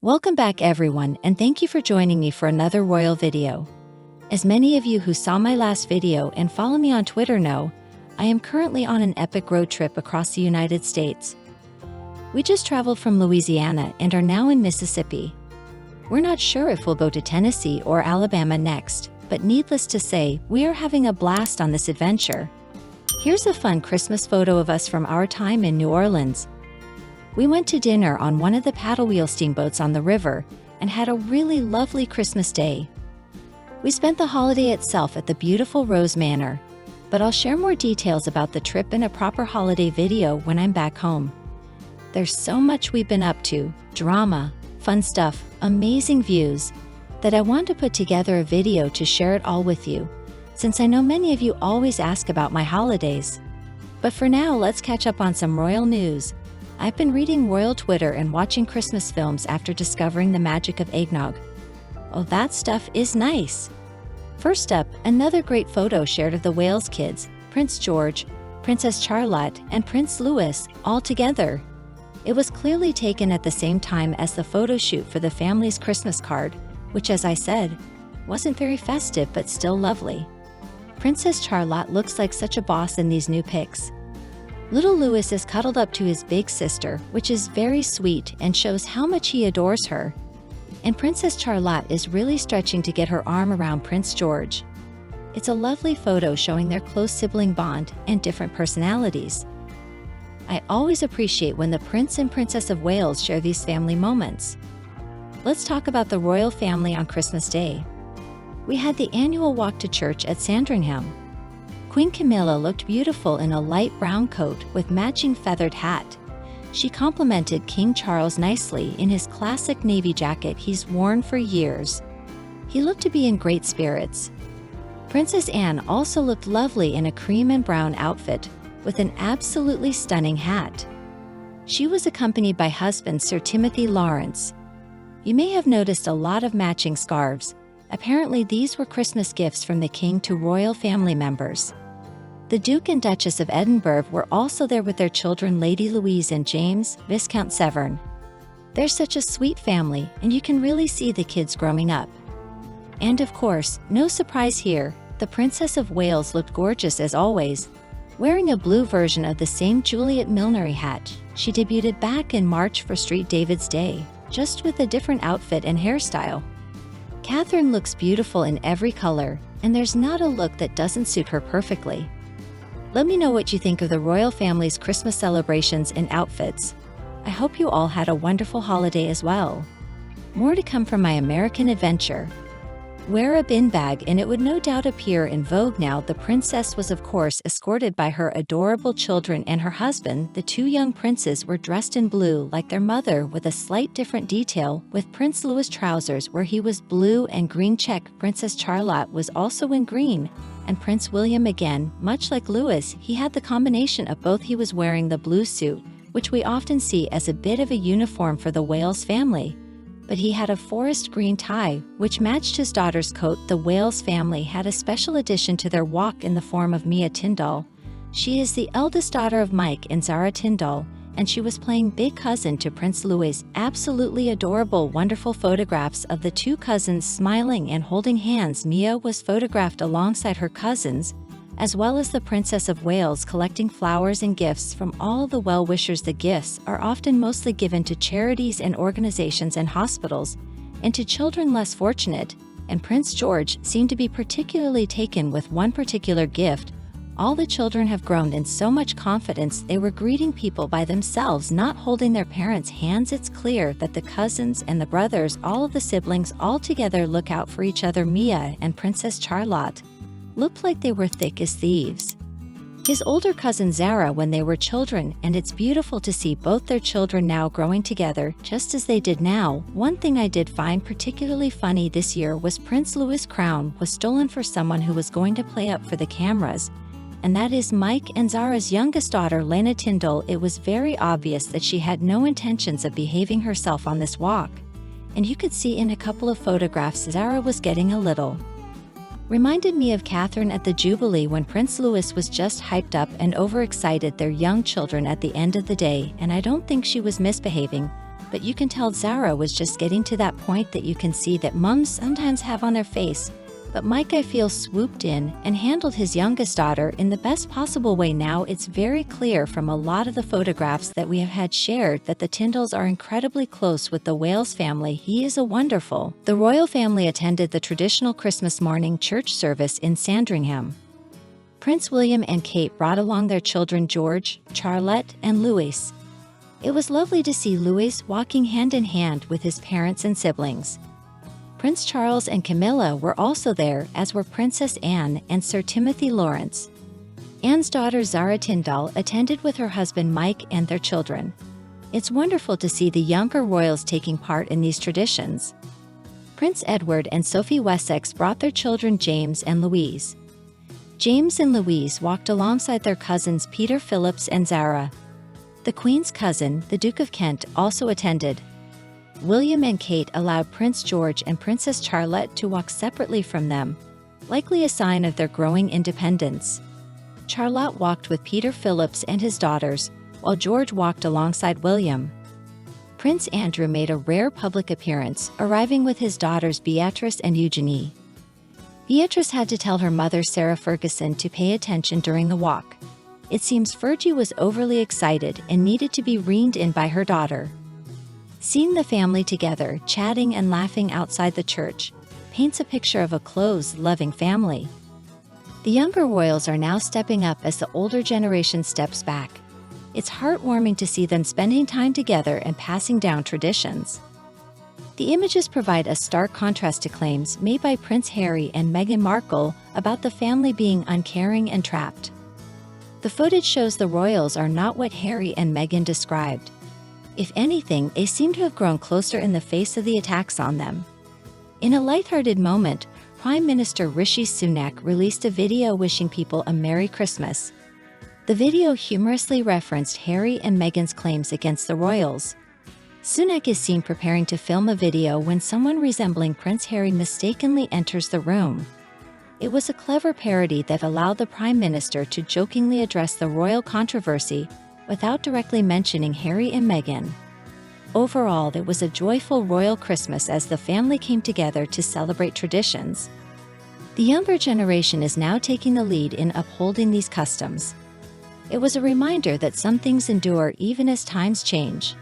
Welcome back everyone, and thank you for joining me for another royal video. As many of you who saw my last video and follow me on Twitter know, I am currently on an epic road trip across the United States. We just traveled from Louisiana and are now in Mississippi. We're not sure if we'll go to Tennessee or Alabama next, but needless to say, we are having a blast on this adventure. Here's a fun Christmas photo of us from our time in New Orleans. We went to dinner on one of the paddle wheel steamboats on the river and had a really lovely Christmas day. We spent the holiday itself at the beautiful Rose Manor, but I'll share more details about the trip in a proper holiday video when I'm back home. There's so much we've been up to, drama, fun stuff, amazing views, that I want to put together a video to share it all with you, since I know many of you always ask about my holidays. But for now, let's catch up on some royal news. I've been reading royal Twitter and watching Christmas films after discovering the magic of eggnog. Oh, that stuff is nice. First up, another great photo shared of the Wales kids, Prince George, Princess Charlotte, and Prince Louis, all together. It was clearly taken at the same time as the photo shoot for the family's Christmas card, which, as I said, wasn't very festive but still lovely. Princess Charlotte looks like such a boss in these new pics. Little Louis is cuddled up to his big sister, which is very sweet and shows how much he adores her. And Princess Charlotte is really stretching to get her arm around Prince George. It's a lovely photo showing their close sibling bond and different personalities. I always appreciate when the Prince and Princess of Wales share these family moments. Let's talk about the royal family on Christmas Day. We had the annual walk to church at Sandringham. Queen Camilla looked beautiful in a light brown coat with matching feathered hat. She complimented King Charles nicely in his classic navy jacket he's worn for years. He looked to be in great spirits. Princess Anne also looked lovely in a cream and brown outfit with an absolutely stunning hat. She was accompanied by husband Sir Timothy Lawrence. You may have noticed a lot of matching scarves. Apparently these were Christmas gifts from the king to royal family members. The Duke and Duchess of Edinburgh were also there with their children Lady Louise and James, Viscount Severn. They're such a sweet family, and you can really see the kids growing up. And of course, no surprise here, the Princess of Wales looked gorgeous as always. Wearing a blue version of the same Juliet Millinery hat, she debuted back in March for St. David's Day, just with a different outfit and hairstyle. Catherine looks beautiful in every color, and there's not a look that doesn't suit her perfectly. Let me know what you think of the royal family's Christmas celebrations and outfits. I hope you all had a wonderful holiday as well. More to come from my American adventure. Wear a bin bag and it would no doubt appear in vogue now. The princess was of course escorted by her adorable children and her husband. The two young princes were dressed in blue like their mother with a slight different detail, with Prince Louis' trousers where he was blue and green check. Princess Charlotte was also in green. And Prince William again, much like Louis, he had the combination of both. He was wearing the blue suit, which we often see as a bit of a uniform for the Wales family. But he had a forest green tie, which matched his daughter's coat. The Wales family had a special addition to their walk in the form of Mia Tindall. She is the eldest daughter of Mike and Zara Tindall, and she was playing big cousin to Prince Louis. Absolutely adorable, wonderful photographs of the two cousins smiling and holding hands. Mia was photographed alongside her cousins, as well as the Princess of Wales collecting flowers and gifts from all the well-wishers. The gifts are often mostly given to charities and organizations and hospitals, and to children less fortunate, and Prince George seemed to be particularly taken with one particular gift. All the children have grown in so much confidence they were greeting people by themselves, not holding their parents' hands. It's clear that the cousins and the brothers, all of the siblings all together, look out for each other. Mia and Princess Charlotte looked like they were thick as thieves. His older cousin Zara when they were children, and it's beautiful to see both their children now growing together just as they did now. One thing I did find particularly funny this year was Prince Louis' crown was stolen for someone who was going to play up for the cameras, and that is Mike and Zara's youngest daughter, Lena Tindall. It was very obvious that she had no intentions of behaving herself on this walk, and you could see in a couple of photographs Zara was getting a little. Reminded me of Catherine at the Jubilee when Prince Louis was just hyped up and overexcited their young children at the end of the day, and I don't think she was misbehaving, but you can tell Zara was just getting to that point that you can see that moms sometimes have on their face. But Mike, I feel, swooped in and handled his youngest daughter in the best possible way. Now it's very clear from a lot of the photographs that we have had shared that the Tyndalls are incredibly close with the Wales family. He is a wonderful. The royal family attended the traditional Christmas morning church service in Sandringham. Prince William and Kate brought along their children George, Charlotte, and Louis. It was lovely to see Louis walking hand in hand with his parents and siblings. Prince Charles and Camilla were also there, as were Princess Anne and Sir Timothy Lawrence. Anne's daughter Zara Tyndall attended with her husband Mike and their children. It's wonderful to see the younger royals taking part in these traditions. Prince Edward and Sophie Wessex brought their children James and Louise. James and Louise walked alongside their cousins Peter, Phillips, and Zara. The Queen's cousin, the Duke of Kent, also attended. William and Kate allowed Prince George and Princess Charlotte to walk separately from them, likely a sign of their growing independence. Charlotte walked with Peter Phillips and his daughters, while George walked alongside William. Prince Andrew made a rare public appearance, arriving with his daughters Beatrice and Eugenie. Beatrice had to tell her mother Sarah Ferguson to pay attention during the walk. It seems Fergie was overly excited and needed to be reined in by her daughter. Seeing the family together, chatting and laughing outside the church, paints a picture of a close, loving family. The younger royals are now stepping up as the older generation steps back. It's heartwarming to see them spending time together and passing down traditions. The images provide a stark contrast to claims made by Prince Harry and Meghan Markle about the family being uncaring and trapped. The footage shows the royals are not what Harry and Meghan described. If anything, they seem to have grown closer in the face of the attacks on them. In a lighthearted moment, Prime Minister Rishi Sunak released a video wishing people a Merry Christmas. The video humorously referenced Harry and Meghan's claims against the royals. Sunak is seen preparing to film a video when someone resembling Prince Harry mistakenly enters the room. It was a clever parody that allowed the Prime Minister to jokingly address the royal controversy without directly mentioning Harry and Meghan. Overall, it was a joyful royal Christmas as the family came together to celebrate traditions. The younger generation is now taking the lead in upholding these customs. It was a reminder that some things endure even as times change.